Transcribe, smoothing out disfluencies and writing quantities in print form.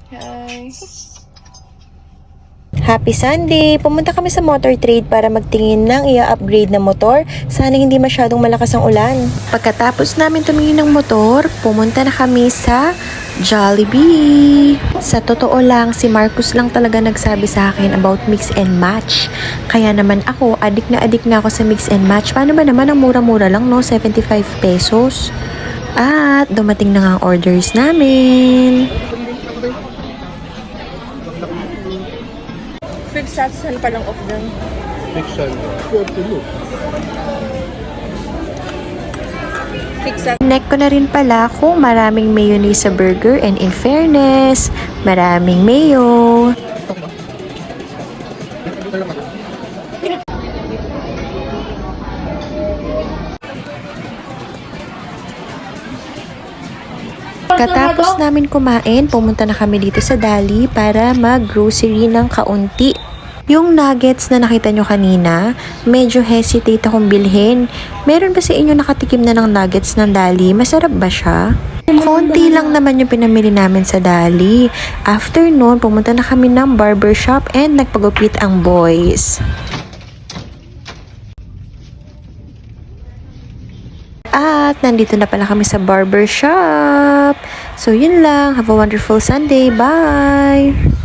Hi. Happy Sunday! Pumunta kami sa Motor Trade para magtingin ng i-upgrade na motor. Sana hindi masyadong malakas ang ulan. Pagkatapos namin tumingin ng motor, pumunta na kami sa Jollibee. Sa totoo lang, si Marcus lang talaga nagsabi sa akin about mix and match. Kaya naman ako, adik na ako sa mix and match. Paano ba naman ang mura-mura lang, no? 75 pesos. At dumating na nga ang orders namin. Fixation pa lang off dun. Fixation. Neck ko na rin pala kung maraming mayonnaise sa burger, and in fairness, maraming mayo. Katapos namin kumain, pumunta na kami dito sa Dali para mag-grocery ng kaunti. Yung nuggets na nakita nyo kanina, medyo hesitate akong bilhin. Meron ba sa inyo nakatikim na ng nuggets ng Dali? Masarap ba siya? Konti lang naman yung pinamili namin sa Dali. After nun, pumunta na kami ng barbershop and nagpagupit ang boys. At nandito na pala kami sa barbershop. So yun lang. Have a wonderful Sunday. Bye!